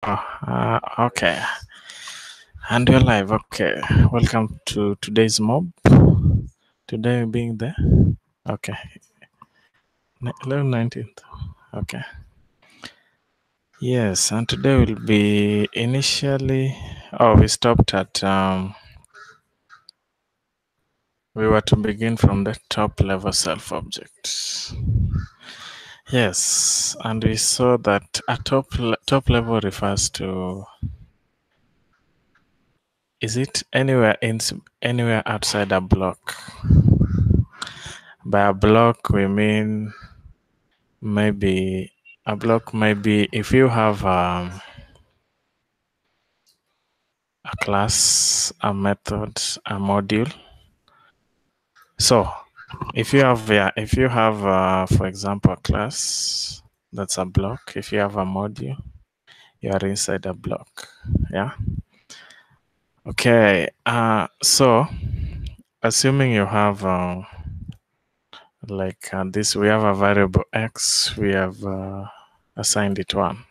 Okay. And we're live. Okay. Welcome to today's mob. Today being the okay 19th. Okay. Yes, and today will be initially. Oh, we stopped at. We were to begin from the top level self object. Yes, and we saw that a top level refers to. Is it anywhere outside a block? By a block, we mean maybe a block. Maybe if you have a class, a method, a module. So, if you have, for example, a class, that's a block. If you have a module, you are inside a block. Yeah. Okay. So, assuming you have this, we have a variable x. We have assigned it 1.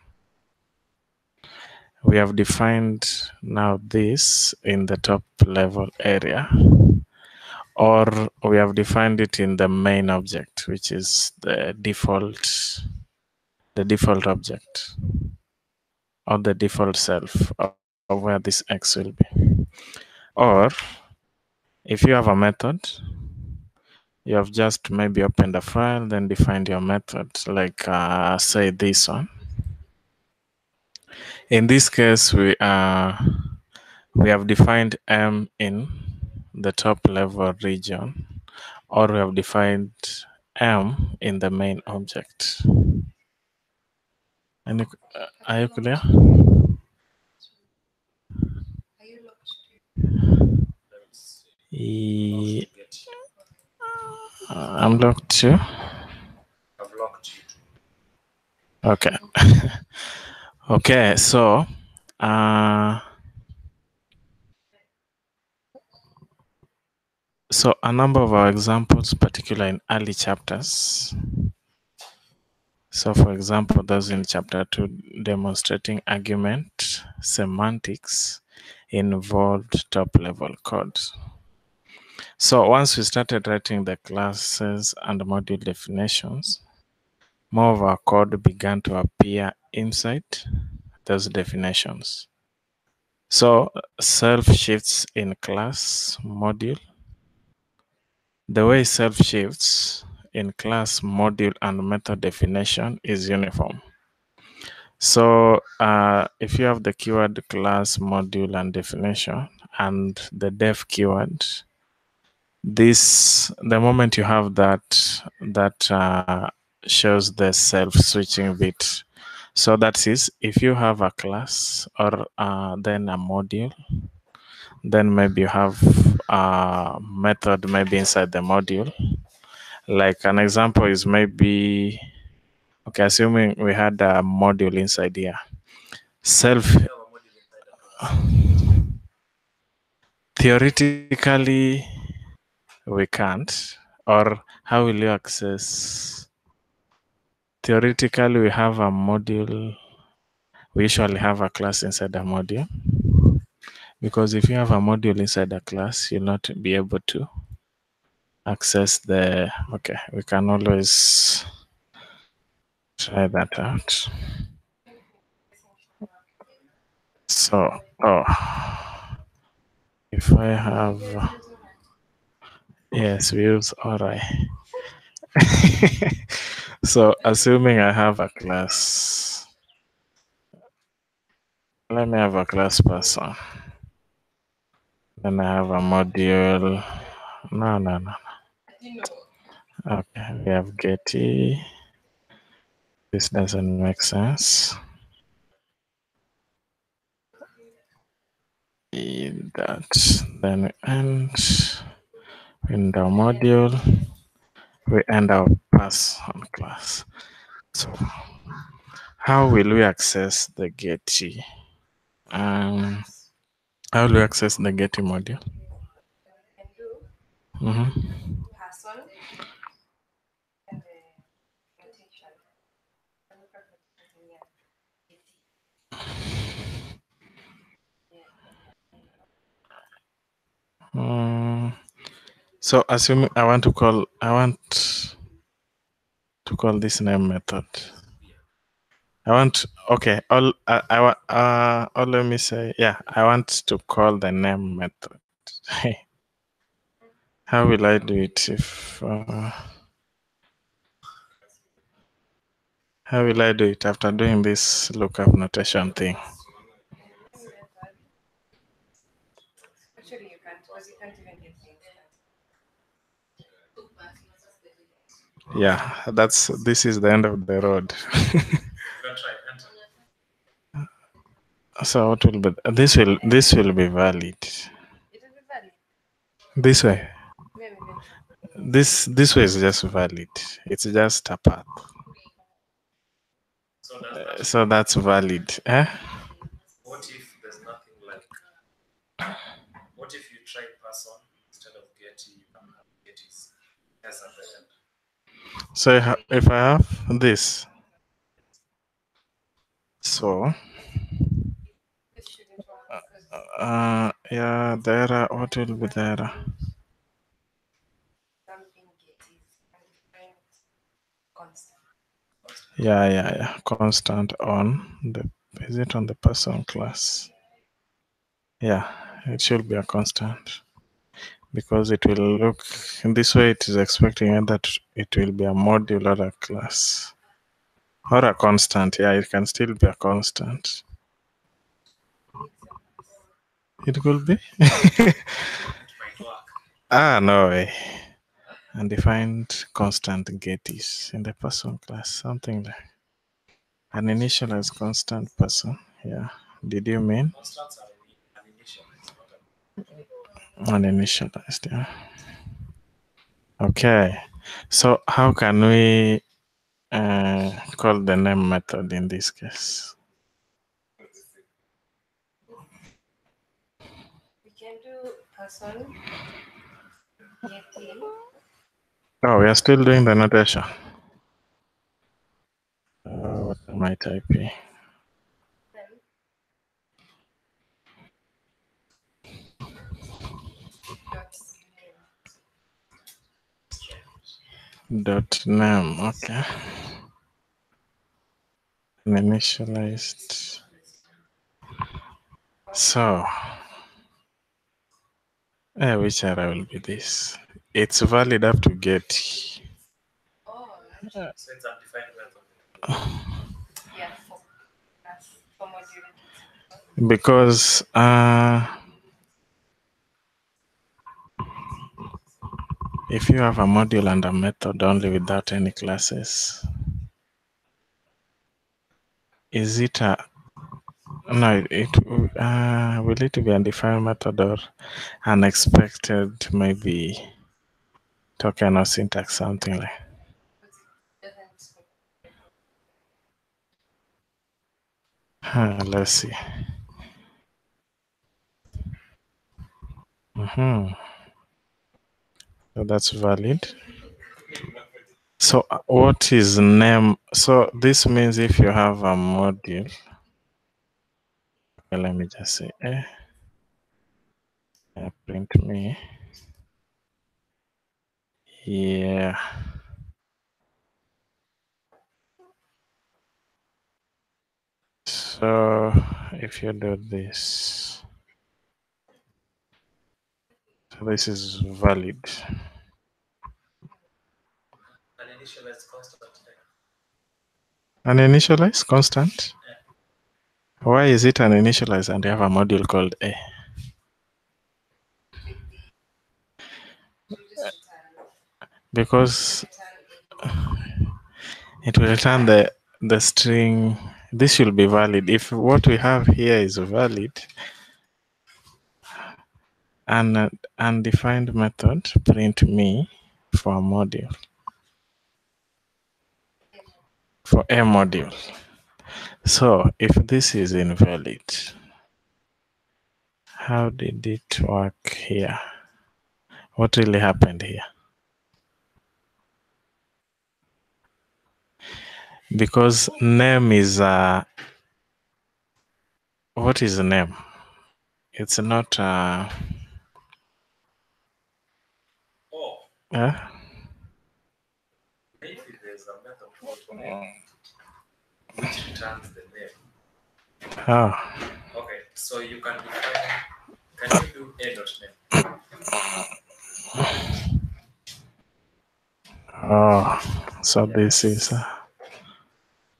We have defined now this in the top level area, or we have defined it in the main object, which is the default object or the default self of where this x will be. Or if you have a method, you have just maybe opened a file, then defined your method, like say this one. In this case, we have defined M in the top level region, or we have defined M in the main object. And are you clear? I'm locked too. Okay. Okay, so so a number of our examples, particularly in early chapters. So for example, those in chapter 2 demonstrating argument semantics involved top level code. So once we started writing the classes and module definitions, more of our code began to appear inside those definitions. So self shifts in class module. The way self shifts in class module and method definition is uniform. So if you have the keyword class module and definition and the def keyword, the moment you have that shows the self switching bit. So that is, if you have a class or then a module, then maybe you have a method maybe inside the module. Like an example is maybe, okay, assuming we had a module inside here. Theoretically, we can't. Or how will you access? Theoretically, we have a module. We usually have a class inside a module. Because if you have a module inside a class, you'll not be able to access the, okay, we can always try that out. So, if I have, yes, we use ORI. So, assuming I have a class, let me have a class person. Then I have a module. No. Okay, we have Getty. This doesn't make sense. That then we end in the module. We end our pass on class. So, how will we access the Getty? How will we access the Getty module? So assuming I want to call this name method. Or let me say, yeah, I want to call the name method. How will I do it how will I do it after doing this lookup notation thing? Actually, you can't, because you can't even get things done. Yeah, this is the end of the road. So what will be this will be valid. It will be valid. This way. Maybe eventually. This way is just valid. It's just a path. So that's valid. Eh? What if there's nothing like? What if you try person instead of getty, you can have getties as at the end? So if I have this, so This shouldn't work because yeah, the error. What will be the error? something get is undefined constant. Yeah. Constant on the. Is it on the person class? Yeah, it should be a constant because it will look in this way. It is expecting that it will be a module or a class or a constant. Yeah, it can still be a constant. It could be. No way. Undefined constant get is in the person class. Something like an initialized constant person. Yeah. Did you mean Constants are uninitialized, not uninitialized? Yeah. Okay. So how can we call the name method in this case? We can do person getting. Oh, we are still doing the notation. What am I typing? Then Dot name. Okay. And initialized. So, which error will be this? It's valid up to get. oh, so it's undefined method. yeah, for module. Because if you have a module and a method only without any classes, is it a no? Will it be undefined method or unexpected? Maybe token or syntax, something like. Let's see. So that's valid. So what is name? So this means if you have a module, okay, let me just say print me. Yeah. So if you do this, so this is valid. An initialized constant. An initialized constant? Why is it an initialized and you have a module called A? Because it will return the string. This should be valid. If what we have here is valid, an undefined method print me for a module, for a module. So if this is invalid, how did it work here? What really happened here? Because name is what is name? It's not If there's a method called name, which returns the name. Oh. Okay, so you can define. Can you do a.name? Oh, so Yes. this is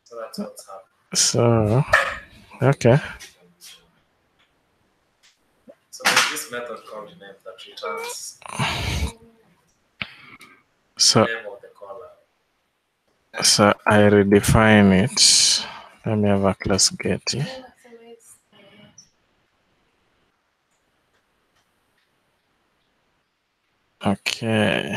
So that's what's happening. so okay. So there's this method called name that returns So the name of the caller. so I redefine it. Let me have a class getty. Okay.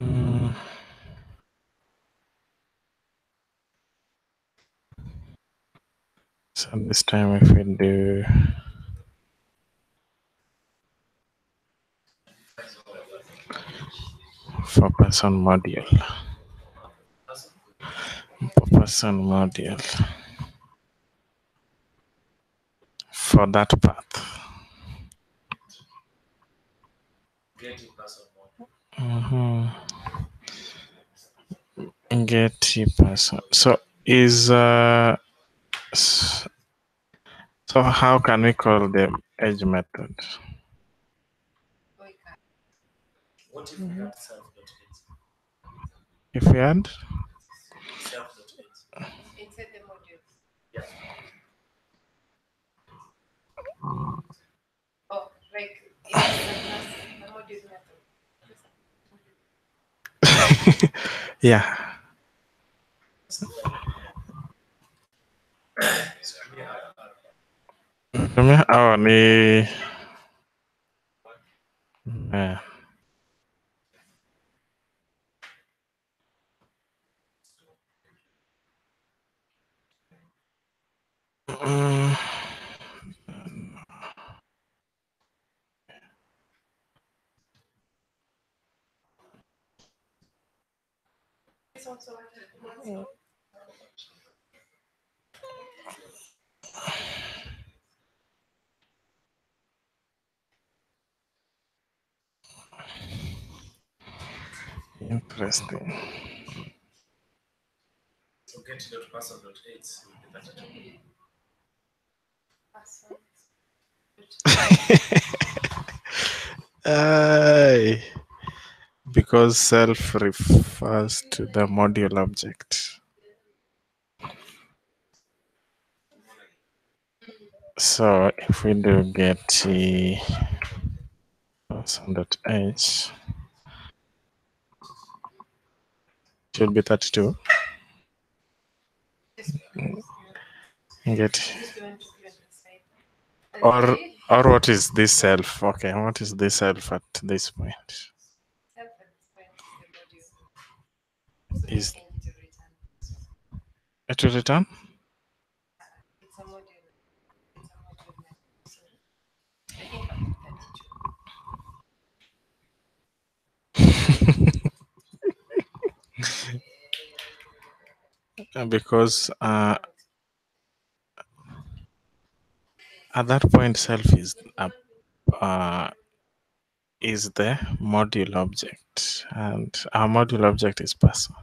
Mm. So this time if we do for person module. For person module. For that path. Getting person module. Getty person. So is so how can we call the edge method? What if we had self.h? If we had Self.h. Inside the module. Yeah. Oh, like it is the class, the module method. yeah. Oh, ni yeah. Mm, It's also interesting. So getting.person.h will be 32. person. Because self refers to the module object. So if we do getty person.h, should be 32. Get Just going to be on the side. or what is this self? Okay, what is this self at this point? Self at this point is the module. So we Is can change it to return. it will return? It's a module. It's a module method. So I think I'll put 32. Because at that point self is the module object, and our module object is person.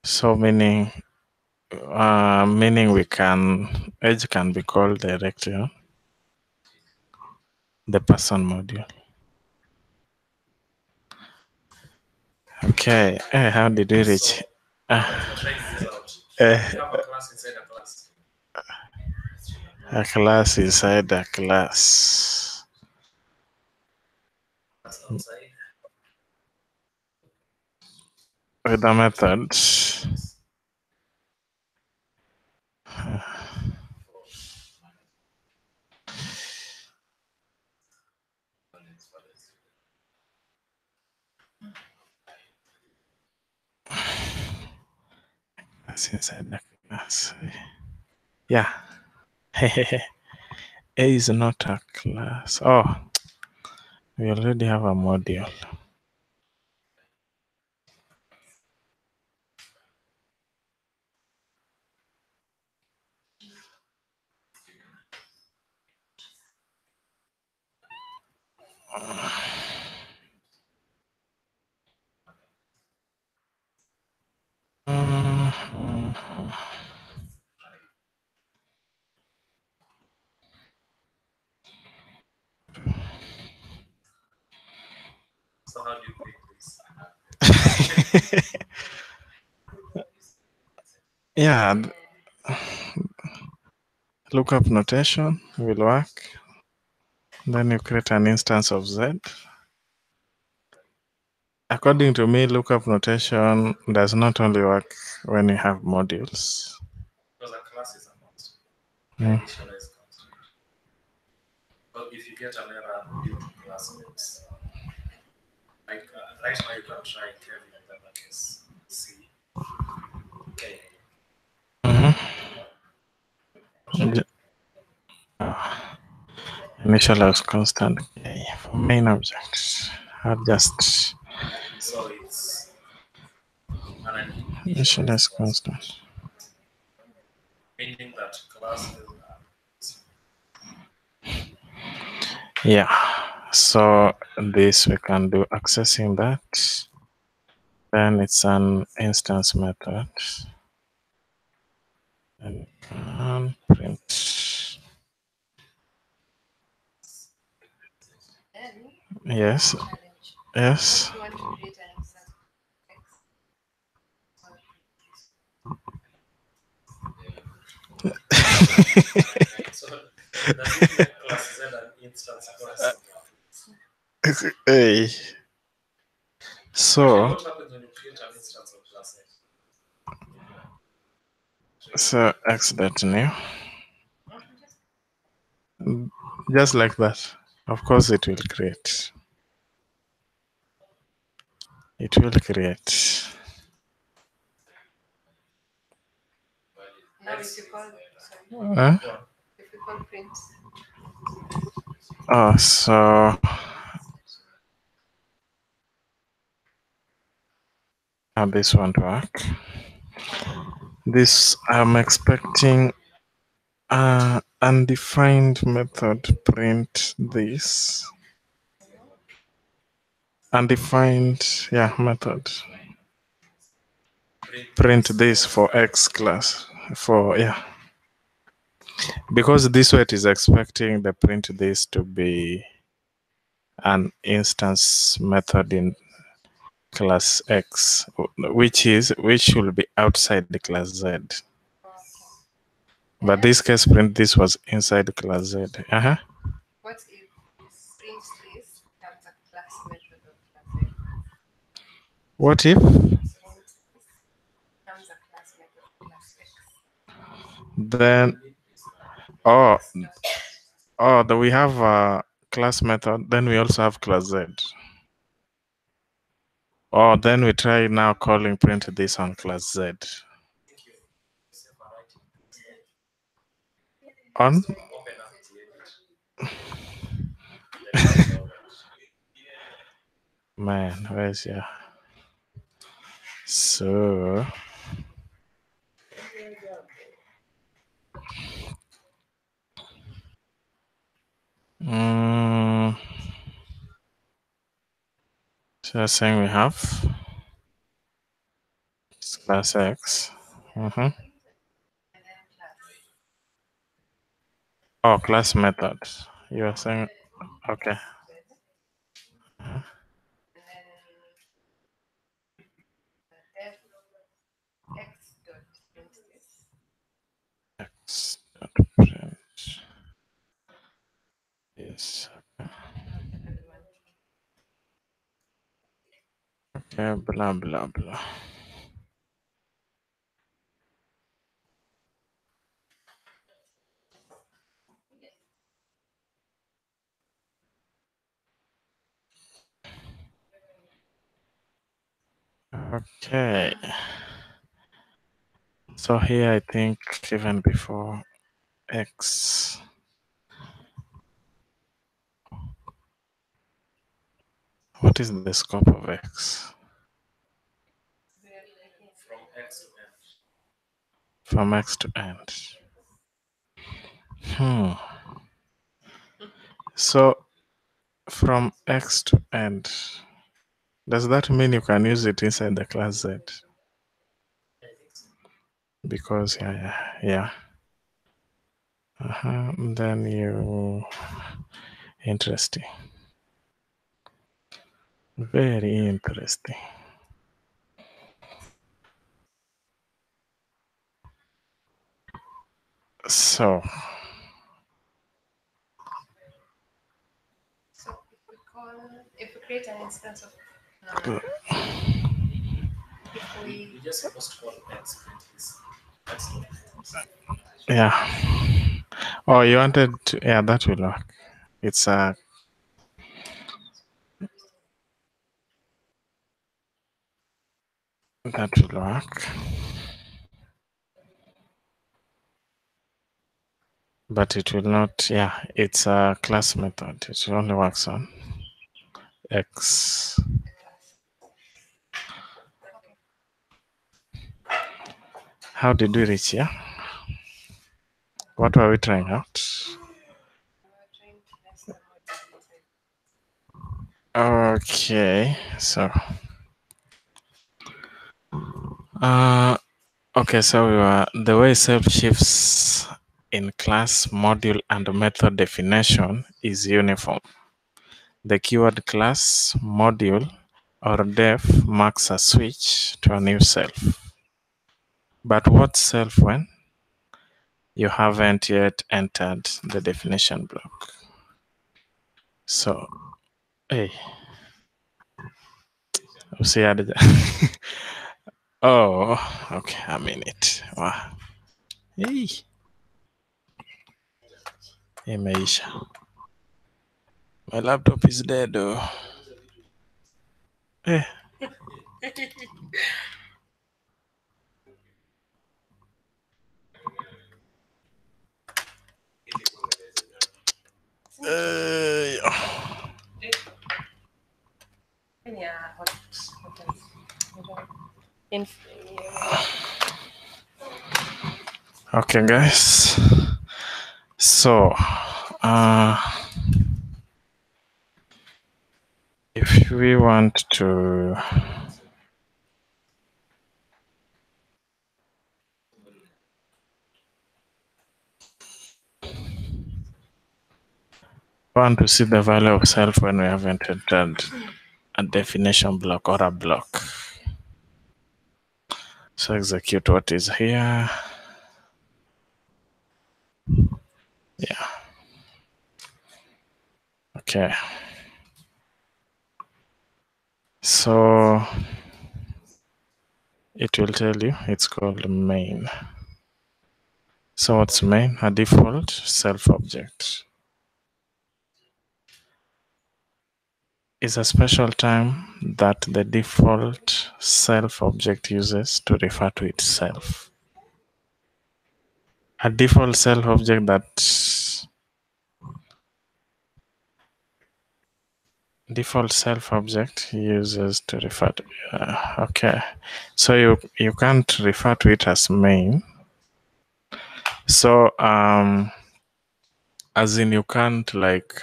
So meaning we can edge can be called directly on the person module. Okay, how did we reach? We're trying this out. We have a class inside a class. a class inside a class. That's outside. With the method. That's inside the class. Yeah. A is not a class. Oh, we already have a module. how do you print this? Yeah, lookup notation will work. Then you create an instance of Z. According to me, lookup notation does not only work when you have modules. Because a class is a constant. Mm. Initialize constant. But if you get an error due to class names, like right now you can try Kevin in the case C. Okay. Initialize constant K for main objects. I'll just So it's an initialize constant. meaning that classes are Yeah, so this we can do accessing that. Then it's an instance method. And can print. Then Yes, challenge. yes. If you want to create an instance of X, or so does it make class Z an instance class of Hey. So, what happens when you create an instance of class X? so x.new. Just like that. Of course, it will create. It will create. now if you call, sorry, Huh? if you call print, Oh, so how this won't work. This I'm expecting undefined method print this. Undefined, yeah, method. Print this for X class. For yeah. Because this way it is expecting the print this to be an instance method in class X, which will be outside the class Z. okay. But this case print this was inside class Z. Uh-huh. What if print this becomes a class method of class X? What if Print this becomes a class method of class X. then oh that we have a class method, then we also have class Z. Oh, then we try now calling print this on class Z. On man, where's your so so you're saying we have class X. Mm-hmm. And then class. Oh, class method. You are saying okay. Z. And then def X dot print this. X dot print this. And one. Okay, blah blah blah. Okay. So here I think even before X. What is the scope of X? from X to N. From X to end. So from X to end, does that mean you can use it inside the class Z? Because yeah. Then you interesting. Very interesting. So, So if we create an instance of, if We we just supposed to call X print his X dot instance. yeah. Oh, you wanted to, yeah, that will work. It's a that will work. But it will not, yeah, it's a class method. It only works on X. How did we reach here? What were we trying out? are trying to test the model inside. Okay, so okay, so we were the way self shifts in class, module, and method definition is uniform. The keyword class, module, or def marks a switch to a new self. But what self when you haven't yet entered the definition block? So, hey, see how did oh, okay, a minute. Wow. Hey, imeisha. My laptop is dead though. Eh. Yeah, in Okay, guys. So, if we want to see the value of self when we haven't entered a definition block or a block. So execute what is here. Yeah. Okay. So it will tell you it's called main. So what's main? A default self object. Is a special term that the default self object uses to refer to itself. A default self object that default self object uses to refer to okay, so you can't refer to it as main. So as in you can't like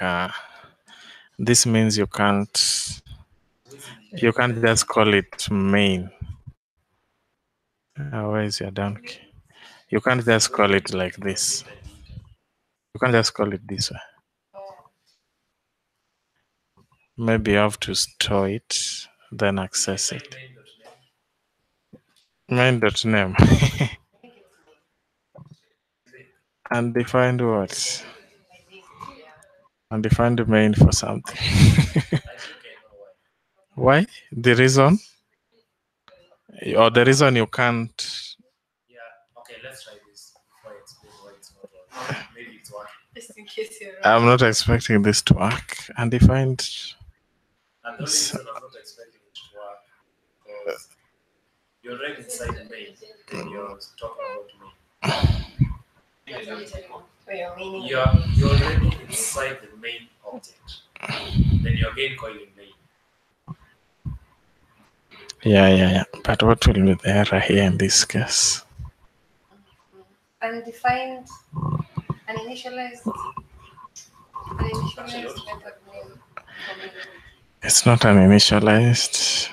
this means you can't just call it main. Where is your donkey? You can't just call it like this. You can't just call it this way. Maybe you have to store it, then access it. Main.name. Undefined what? Undefined main for something. Why? The reason? Or the reason you can't? Yeah, okay, let's try this before I explain why it's not working. Maybe it's working. just in case you're right. I'm not expecting this to work. Undefined. And the only reason I'm not expecting it to work because you're right inside the main, then you're talking about main. You're already inside the main object. Then you're again calling main. Yeah. But what will be the error here in this case? Undefined, uninitialized method name for me. It's not an initialized.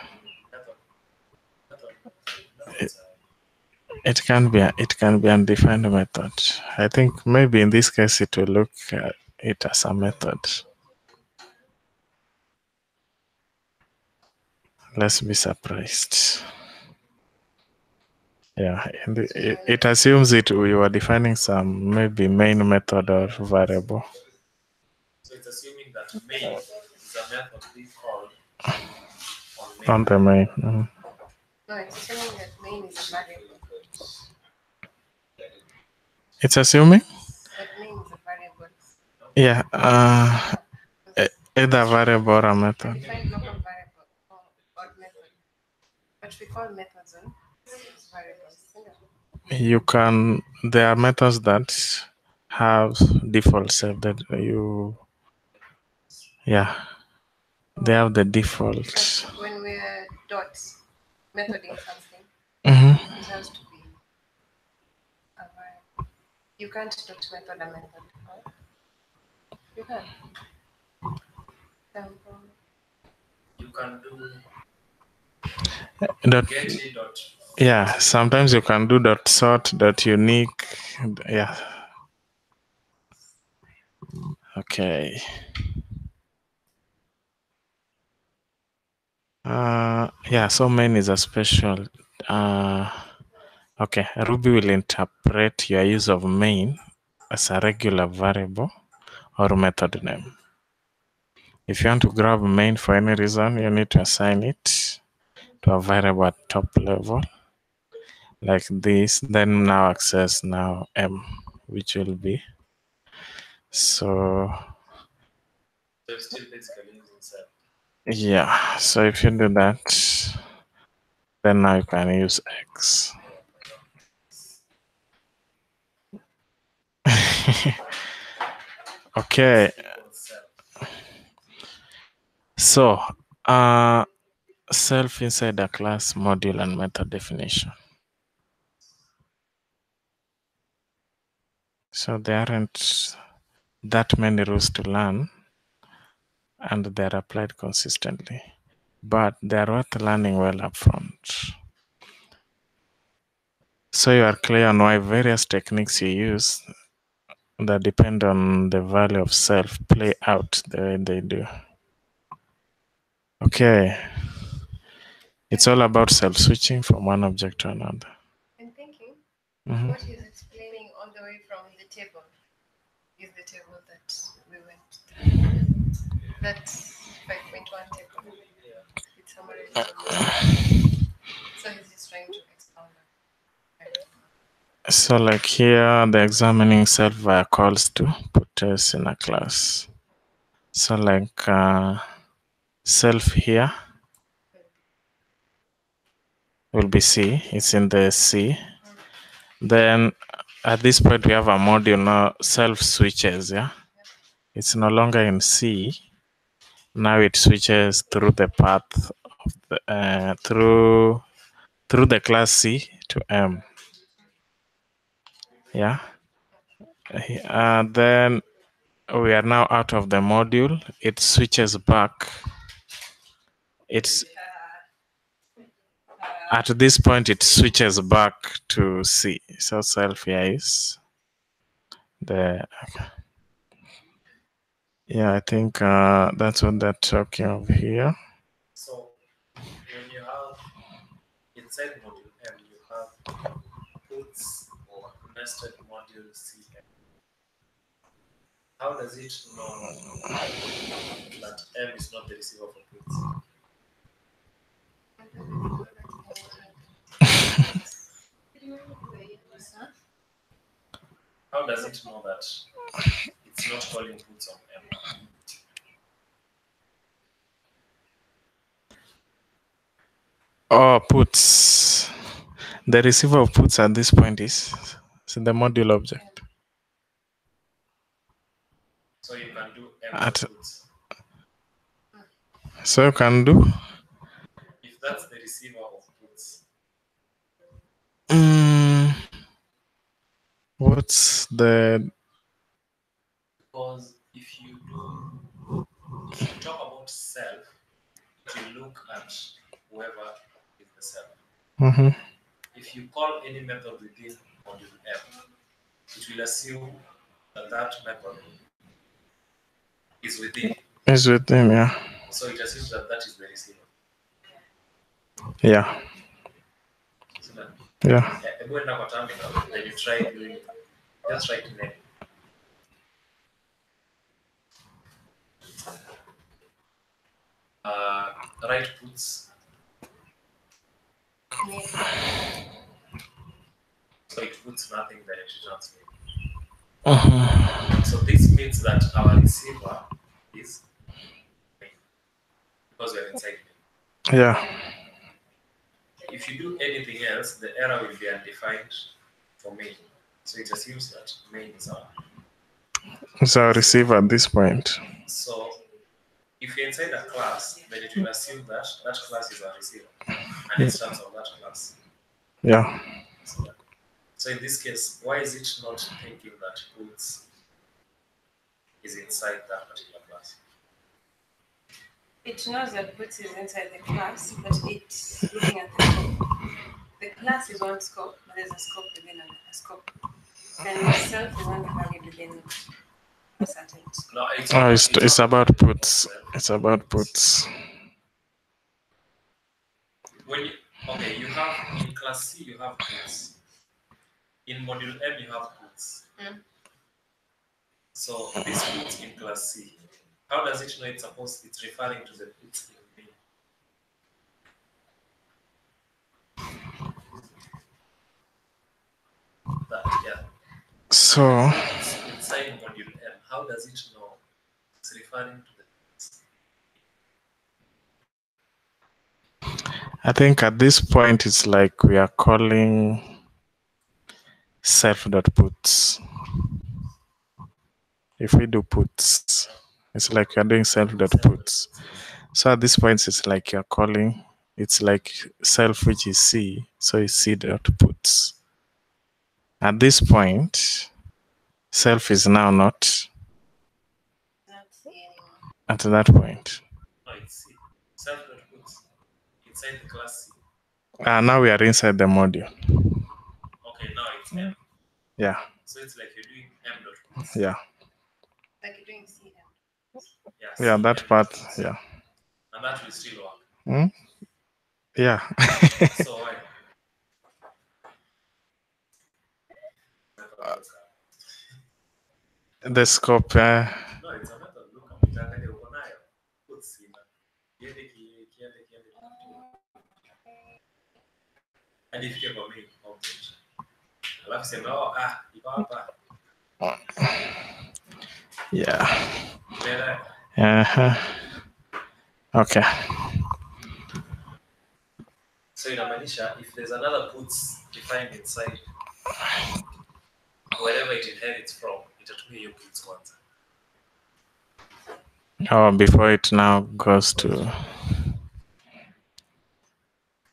It can be undefined method. I think maybe in this case it will look at it as a method. Let's be surprised. Yeah, and it assumes we were defining some maybe main method or variable. So it's assuming that main is a method being called on main. On the main. Mhm. No, it's assuming that main is a variable. It's assuming? That main is a variable. Yeah, either variable or a We method. define local variable or method. But we call methods on variables. You can, there are methods that have default set that you, yeah, they have the default. But when we're methoding something, Mhm. it has to be a variable. You can't dot method a method. Right? You can. You can do Dot, get dot. yeah, sometimes you can do dot sort, dot unique. Yeah. Okay. Yeah, so main is a special. Okay, Ruby will interpret your use of main as a regular variable or method name. If you want to grab main for any reason, you need to assign it to a variable at top level like this, then now access now m, which will be so So still basically using self. yeah. So if you do that, then now you can use x. Okay, so self inside a class, module, and method definition. So there aren't that many rules to learn, and they're applied consistently, but they're worth learning well up front. So you are clear on why various techniques you use that depend on the value of self play out the way they do. Okay. It's all about self-switching from one object to another. I'm thinking Mhm. what he's explaining all the way from the table is the table that we went through. That's 5.1 table. It's summarized so he's just trying to expound on it. So like here, the examining self via calls to put us in a class. So like self here will be C. It's in the C. Then at this point we have a module now, self switches, yeah? It's no longer in C. Now it switches through the path of the, through the class C to M. Yeah. Then we are now out of the module. It switches back. It's at this point it switches back to C. So self here is the, yeah, I think that's what they're talking of here. So when you have inside module M, you have puts or nested module CM. How does it know that M is not the receiver for puts? How does it know that it's not calling puts on M? Oh, puts. The receiver of puts at this point is the module object. So you can do M At, puts. so you can do. If that's the receiver of puts, What's the? because if you talk about self, it will look at whoever is the self. Mm-hmm. If you call any method within module M, it will assume that that method is within. Is within, yeah. So it assumes that that is the receiver. Yeah. So that Yeah. when na kwa terminal, then you try doing just write name. Write puts. Name. So it puts nothing, then it returns name. Mhm. So this means that our receiver is main because we are inside main. Yeah. If you do anything else, the error will be undefined for main. So it assumes that main is our. It's our receiver at this point. So if you're inside a class, then it will assume that that class is a receiver, an instance of that class. Yeah. So in this case, why is it not thinking that puts is inside that particular class? It knows that puts is inside the class, but it's looking at the scope. The class is one scope, but there's a scope within a scope. And self is only valid within a certain scope. No, it's Oh, not. it's about puts. It's about puts. When you you have in class C you have puts. In module M you have puts. So this puts in class C, how does it know it's referring to the puts in B? That So inside module M, how does it know it's referring to the puts? I think at this point it's like we are calling self.puts. If we do puts, it's like you're doing self.puts. So at this point it's like you're calling, it's like self which is C, so it's C.puts. At this point, self is now not Not C anymore. at that point. No, it's C. Self.puts inside the class C. Now we are inside the module. Okay, now it's M. Yeah. So it's like you're doing M.puts. Yeah. Like you're doing CM. Yeah, C, that M part. puts. Yeah. And that will still work. Yeah. So why? The scope. No, it's a method. Look up. Itaangalia uko nayo. Put sina. Kiende. Hadi ifike kwa main object. Alafu sema iko hapa. Yeah. Umeelewa? Okay. So inamaanisha if there's another puts defined inside wherever it inherits from, itatumia hiyo puts kwanza. Oh, before it now goes to.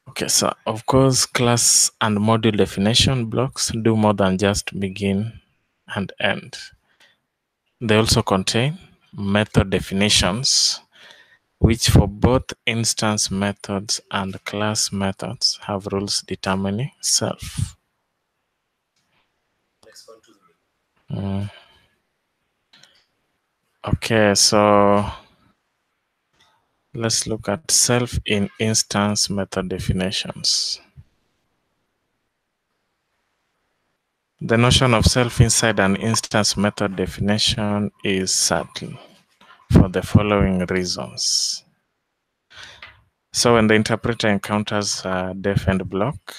Okay, so of course, class and module definition blocks do more than just begin and end. They also contain method definitions, which for both instance methods and class methods have rules determining self. Next one to the Okay, so let's look at self in instance method definitions. The notion of self inside an instance method definition is subtle for the following reasons. So when the interpreter encounters a def end block,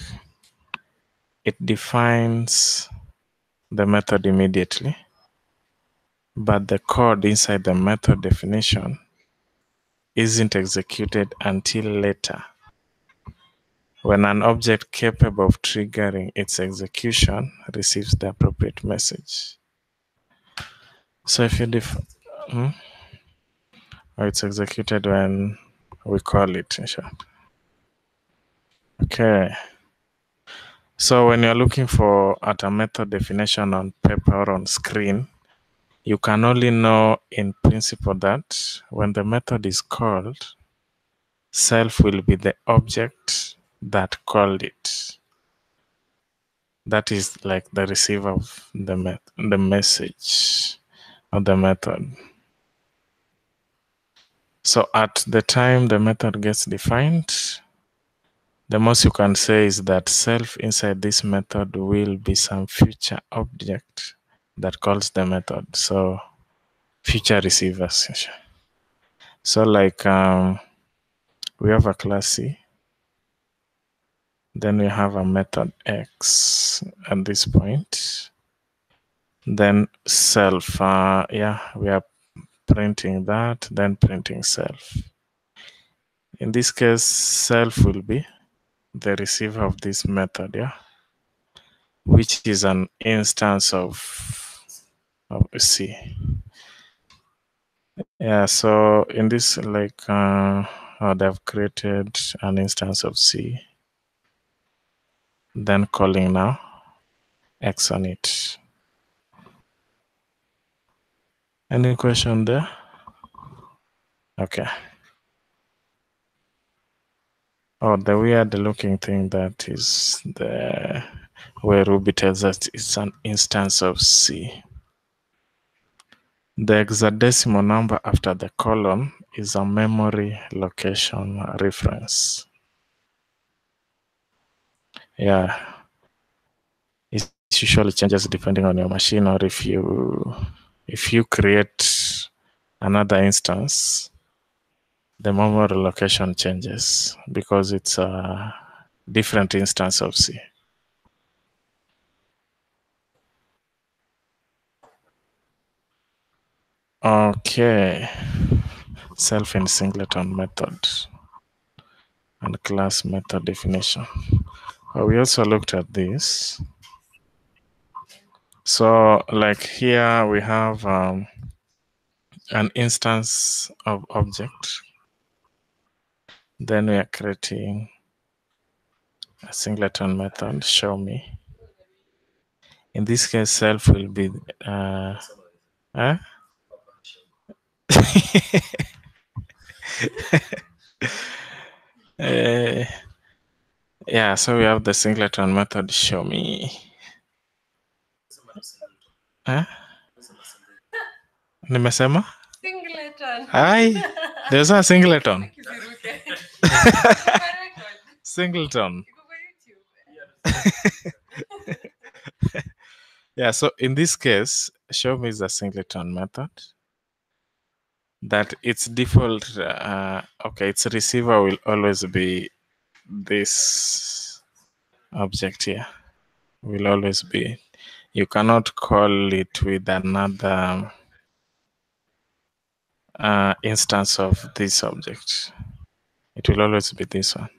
it defines the method immediately, but the code inside the method definition isn't executed until later, when an object capable of triggering its execution receives the appropriate message. So if you or it's executed when we call it, in short. Okay. So when you're looking for at a method definition on paper or on screen, you can only know in principle that when the method is called, self will be the object that called it. That is like the receiver of the message of the method. So at the time the method gets defined, the most you can say is that self inside this method will be some future object that calls the method. So future receivers. So like we have a class C, then we have a method X at this point. Then self, yeah, we are printing that, then printing self. In this case, self will be the receiver of this method, yeah, which is an instance of C. Yeah, so in this, like, they've created an instance of C, then calling now X on it. Any question there? Okay. Oh, the weird looking thing that is the where Ruby tells us it's an instance of C. The hexadecimal number after the colon is a memory location reference. Yeah. It usually changes depending on your machine, or if you create another instance, the memory location changes because it's a different instance of C. Okay. Self and singleton method and class method definition. We also looked at this. So like here we have an instance of object. Then we are creating a singleton method, show me. In this case, self will be huh? Yeah, so we have the singleton method, show me. Huh? Nimesema? Singleton. Hi, there's a singleton. Kiziruke. Singleton. Iko kwa YouTube. Yeah, so in this case, show me is a singleton method that its default, okay, its receiver will always be this object here. Will always be. You cannot call it with another instance of this object. It will always be this one.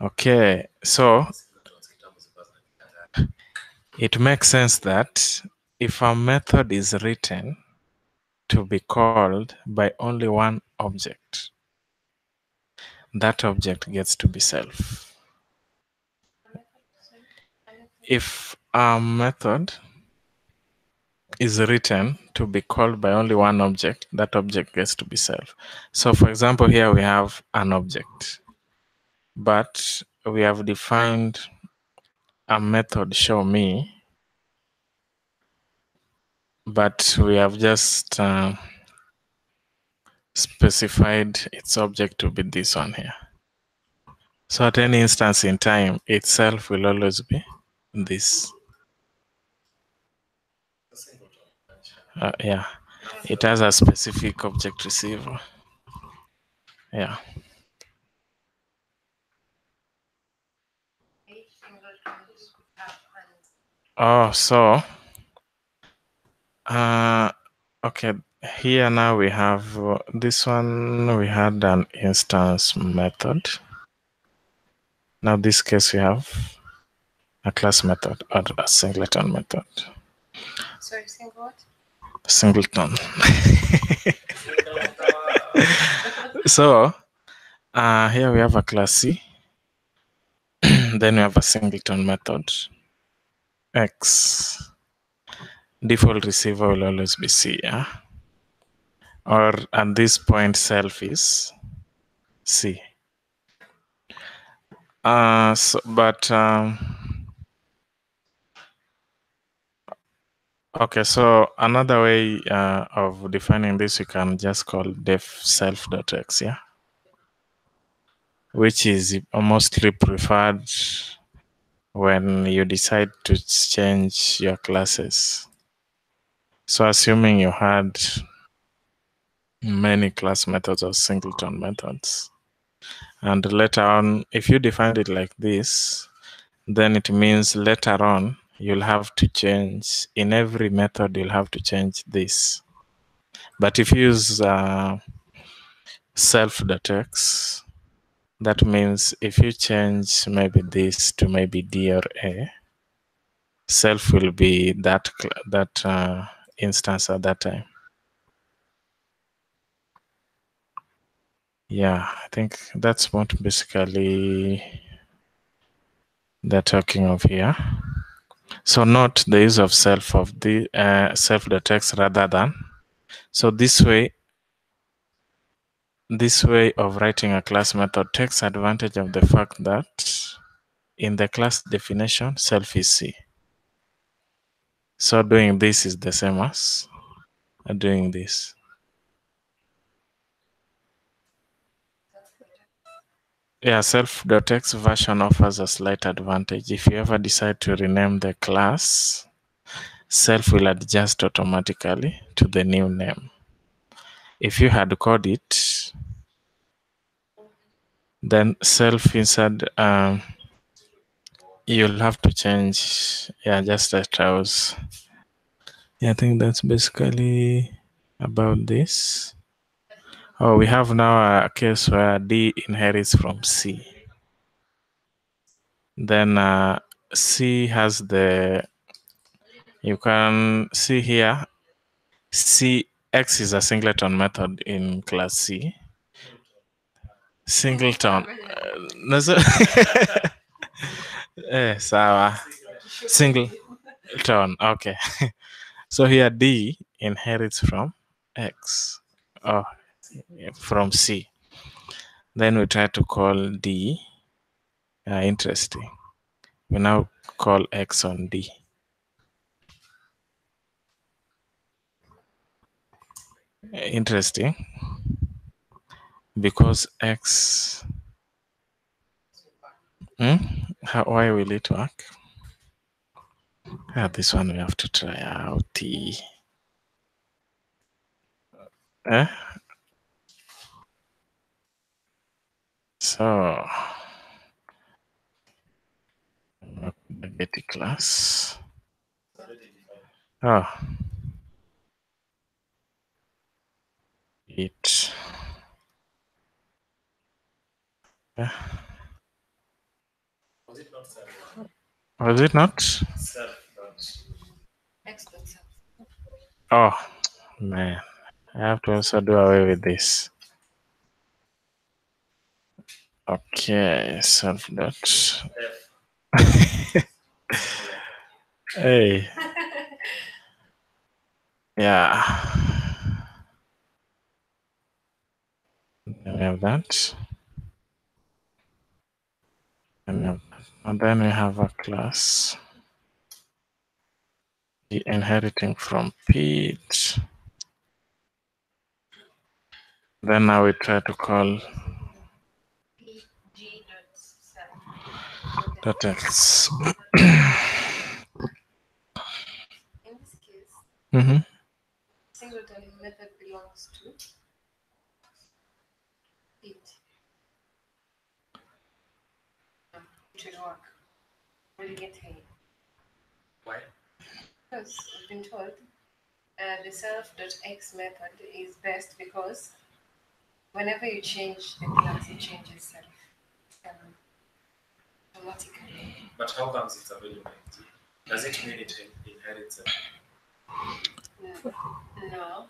Okay, so it makes sense that if a method is written to be called by only one object, that object gets to be self. If a method is written to be called by only one object, that object gets to be self. So for example, here we have an object, but we have defined a method show me, but we have just specified its object to be this one here. So at any instance in time, itself will always be this. Yeah, it has a specific object receiver. Yeah. Oh, so okay, here now we have this one. We had an instance method. Now this case we have a class method or a singleton method. Sorry, sing what? Singleton. So here we have a class C. Then we have a singleton method X. Default receiver will always be C, yeah? Or at this point self is C. Okay, so another way of defining this, you can just call def self.x, yeah? which is mostly preferred when you decide to change your classes. So assuming you had many class methods or singleton methods, and later on, if you defined it like this, then it means later on you'll have to change, in every method you'll have to change this. But if you use self.x, that means if you change maybe this to maybe D or A, self will be that instance at that time. Yeah, I think that's what basically they're talking of here. So note the use of self of the self.x rather than. So this way of writing a class method takes advantage of the fact that in the class definition, self is C. So doing this is the same as doing this. Yeah, self.x version offers a slight advantage. If you ever decide to rename the class, self will adjust automatically to the new name. If you had coded it, then self inside, you'll have to change. Yeah, just as I was. Yeah, I think that's basically about this. Oh, we have now a case where D inherits from C. Then C has you can see here, X is a singleton method in class C. Singleton. Sawa. Singleton. Okay. So here D inherits from X. Oh, from C. Then we try to call D. Interesting. We now call X on D. Interesting. Because X. Why will it work? This one we have to try out. So, spaghetti class. Oh, it. Was it not self? Was it not? X.self. Oh, man. I have to also do away with this. Okay, self dot. Hey. Yeah. Then we have that. And then we have a class inheriting from Pete. Then now we try to call Pg.self. X. In this case, Mm-hmm. singleton method belongs to it. It will work. We'll get here. Why? Because we've been told the self.x method is best because whenever you change the class, it changes self automatically. But how comes it's available in G? Does it mean it inherits it? No,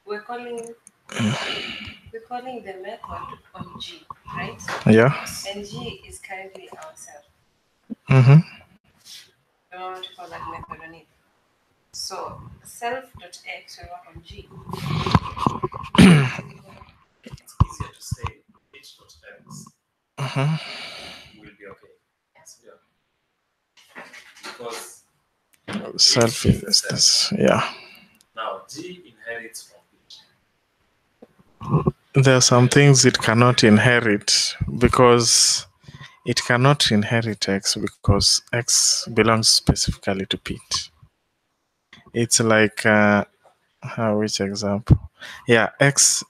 we're calling the method on G, right? Yeah. And G is currently our self. Mm-hmm. We want to call that method on it. So self.x will work on G. It's easier to say h.x will be okay. Yes. Yeah. Because Self is this. Yeah. now G inherits from it. there are some things it cannot inherit because it cannot inherit X because X belongs specifically to Pete. It's like which example? Yeah, X.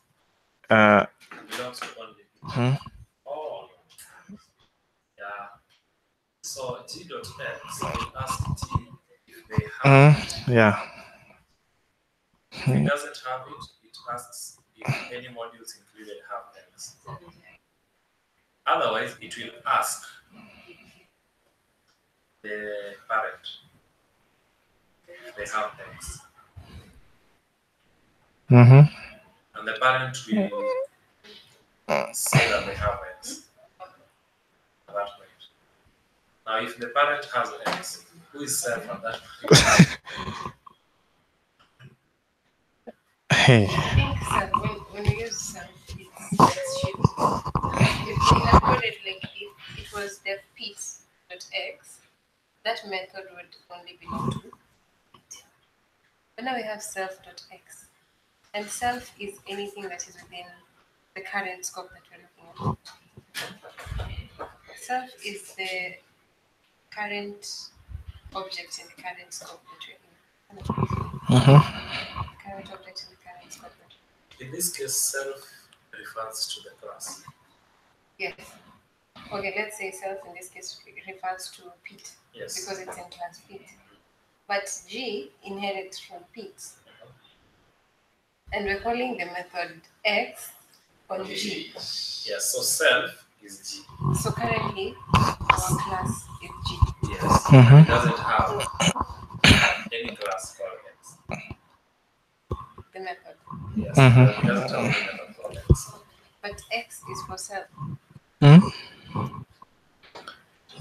Belongs to only Pete. Hmm? Oh, yeah. So G dot X will ask G if they have it. Yeah. If it doesn't have it, it asks if any modules included have X. Otherwise, it will ask the parent if they have X. Mm-hmm. And the parent will say that they have X at that point. Now, if the parent has X, who is self at that point? Hey. I think self, when we use self, it's shift. If we had coded like if it was def X, that method would only belong to it. But now we have self.x. And self is anything that is within the current scope that we're looking at. Self is the current object in the current scope that we're in. Current object in the current scope. In this case, self refers to the class. Yes. Okay, let's say self in this case refers to Pete. Yes. Because it's in class Pete. But G inherits from Pete. And we're calling the method X on G. Yes, so self is G. So currently, our class is G. Yes, it doesn't have any class called X. The method. Yes, it doesn't have any method called X. But X is for self.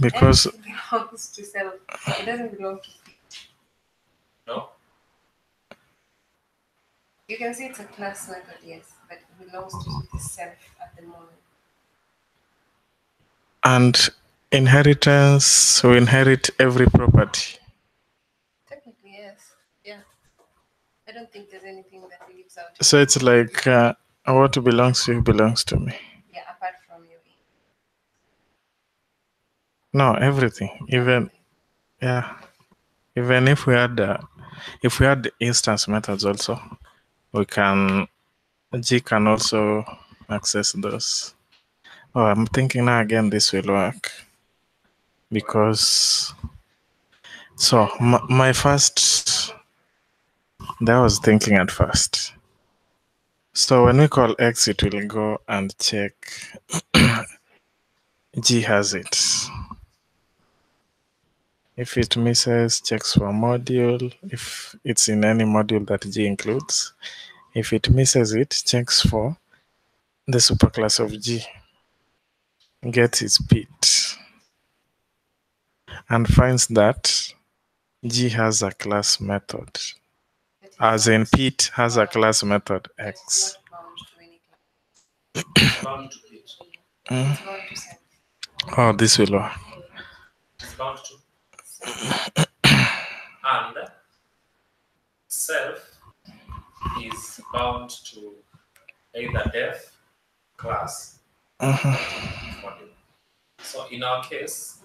Because X belongs to self. It doesn't belong to Pete. No? You can say it's a class method, yes, but it belongs to the self at the moment. and inheritance, we inherit every property. Technically, yes. Yeah. I don't think there's anything that leaves out. So it's like what belongs to you belongs to me. Yeah, apart from you. No, everything. Even yeah. Even if we had instance methods also, we can G can also access those. Oh, I'm thinking now again this will work because so my first that I was thinking at first. So when we call X, it will go and check G has it. If it misses, checks for module. If it's in any module that G includes, if it misses it, checks for the superclass of G, gets its Pete, and finds that G has a class method. As in Pete has a class method X. Not bound to any class. Bound to Pete. It's bound to self. Oh, this will work. It's bound to. And self is bound to either def, class, or module. So in our case,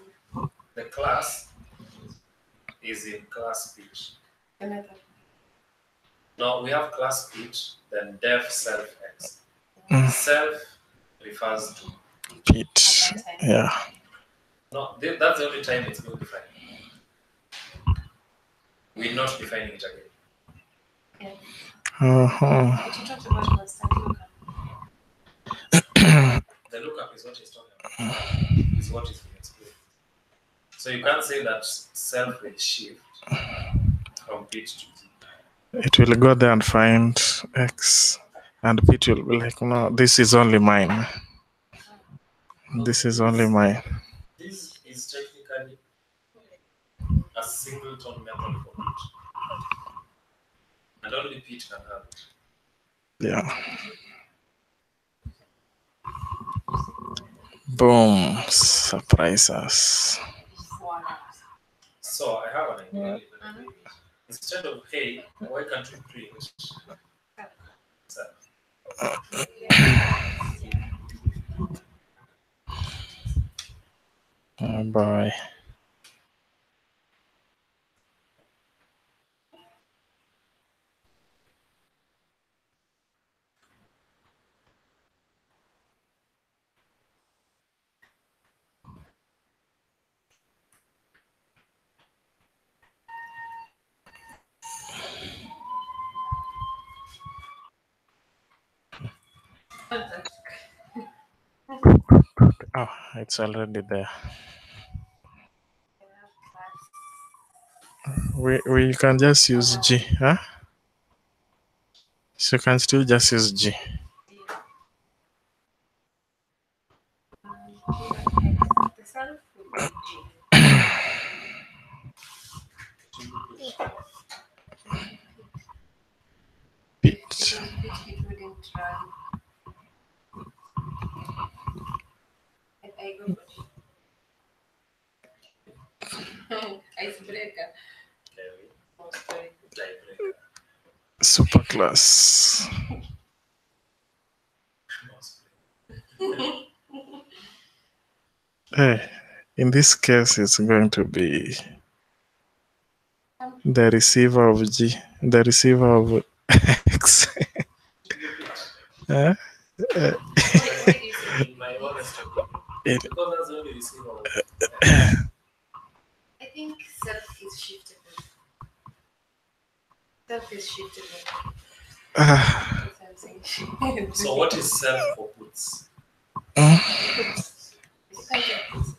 the class is in class Pete. The method. Now we have class Pete, then def self X. Self refers to Pete, yeah. No, that's the only time it's being defined. We're not defining it again. What you talked about was that lookup. The lookup is what he's talking about. Is what is being explained. So you can't say that self will shift from Pete to G. It will go there and find X, and Pete will be like, no, this is only mine. This is only mine. This is technically a singleton method for Pete. And only Pete can have it. Yeah. Boom. Surprise us. So I have an idea. Instead of hey, why can't you print self? Oh boy. Oh, it's already there. We can just use G, huh? So you can still just use G. The self would be G. Pit. It wouldn't run. I go for icebreaker. Oh, sorry. Super class. Hey, in this case, it's going to be the receiver of G, the receiver of X. Huh? Why do you say In my honest opinion, It- because that's the only receiver. I think self is shiftable. Self is shiftable. Ah, That's what I'm saying. So what is self for puts? Puts. It's kind of puts.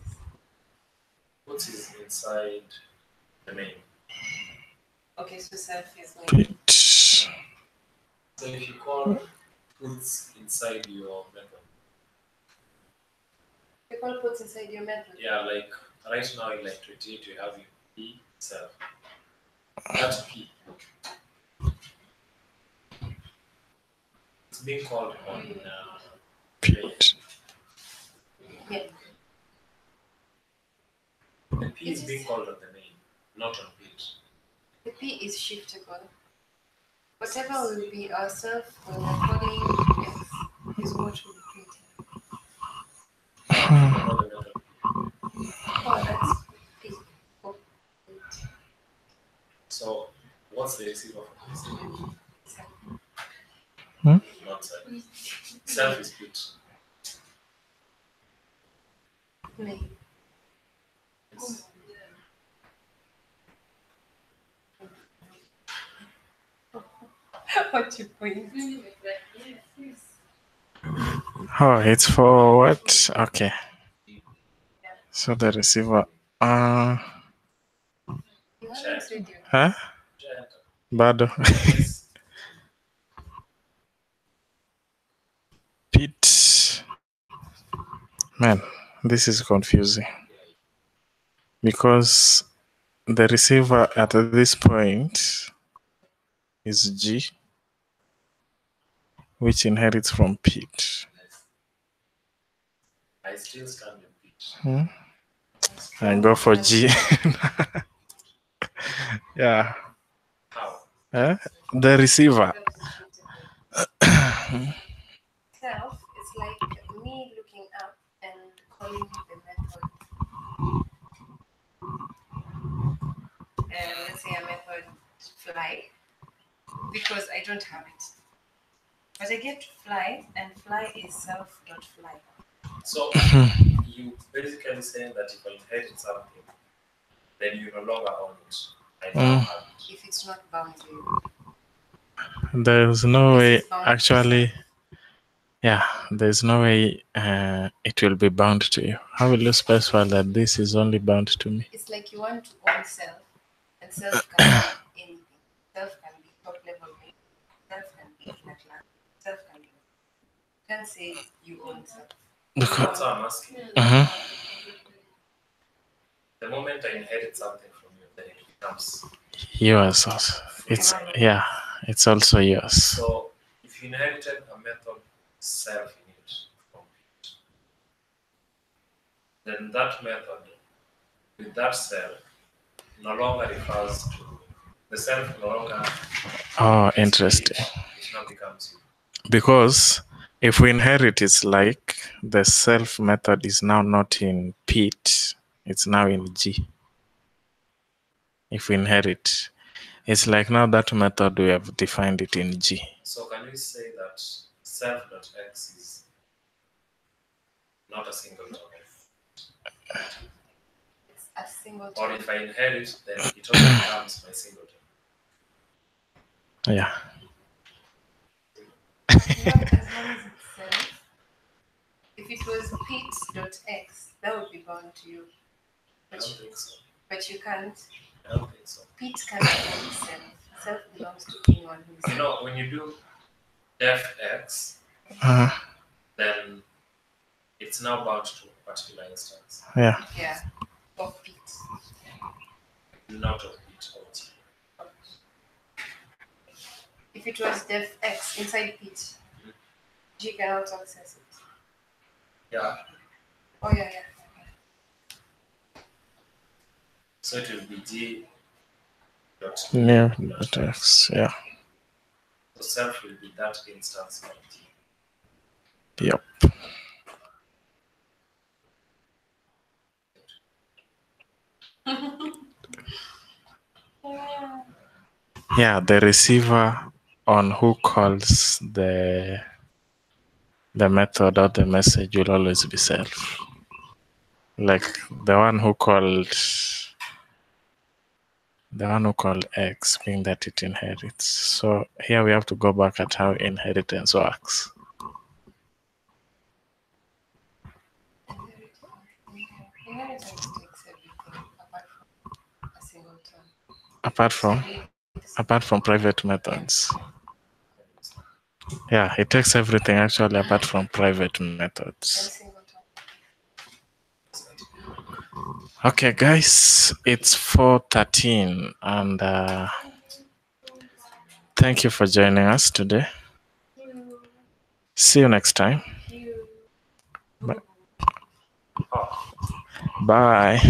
Puts is inside the main. Okay, so self is like Pit. So if you call puts inside your method, you call puts inside your method. yeah, like right now in like 28 you have your P self. That P. It's being called on main. Pit. Yeah. The P is being called on the main, not on pit. The P is shiftable. Whatever will be our self when we're calling X is what will be printed. Another method. Oh, that's P. Oh, wait. So what's the receiver for this? Self. Not self. Self is pit. Main. It's What you point? Oh, it's for what? Okay. So the receiver. You haven't said your Huh? giant. Bado. Yes. Pit. Man, this is confusing. Because the receiver at this point is G, which inherits from Pit. I still stand in pit. I go for G. Yeah. How? The receiver. Self is like me looking up and calling the method. Let's say a method fly, because I don't have it. But I get to fly, and fly is self.fly. So you basically saying that if I inherit something, then you no longer own it. I now have it. If it's not bound to you. There's no way, This is bound to actually, yeah, there's no way it will be bound to you. How will you specify that this is only bound to me? It's like you want to own self, and self can be anything. Self can be top level mate. Self can be flat land. Self can be. You can't say you own self. Because, That's what I'm asking. Mhm. The moment I inherit something from you, then it becomes. Yours also. It's also yours. So if you inherited a method self in it from it, then that method with that self no longer refers to the self no longer. Oh, interesting. It now becomes you. Because if we inherit, it's like the self method is now not in Pete, it's now in G. If we inherit, it's like now that method we have defined it in G. So can we say that self.x is not a singleton? It's a single Or term. if I inherit, then it also becomes my singleton. Yeah. Not as long as it's self. If it was Pete.x, that would be bound to you. I don't think so. But you can't. I don't think so. Pete can't own self. Self belongs to anyone who is You know, when you do def x, Uh, then it's now bound to a particular instance, yeah. Yeah. Of Pete. not of Pete or T. If it was def x inside Pete, G cannot access it. Yeah. Oh yeah. So it will be G dot New dot text. Yeah. So self will be that instance of T. Yep. Yeah, the receiver on who calls the method or the message will always be self. Like the one who called X, being that it inherits. So here we have to go back at how inheritance works. Inheritance takes everything apart from a single term. Apart from private methods. Yeah, it takes everything actually apart from private methods. Single term. Okay, guys, it's 4:13 and thank you for joining us today. See you next time. Bye.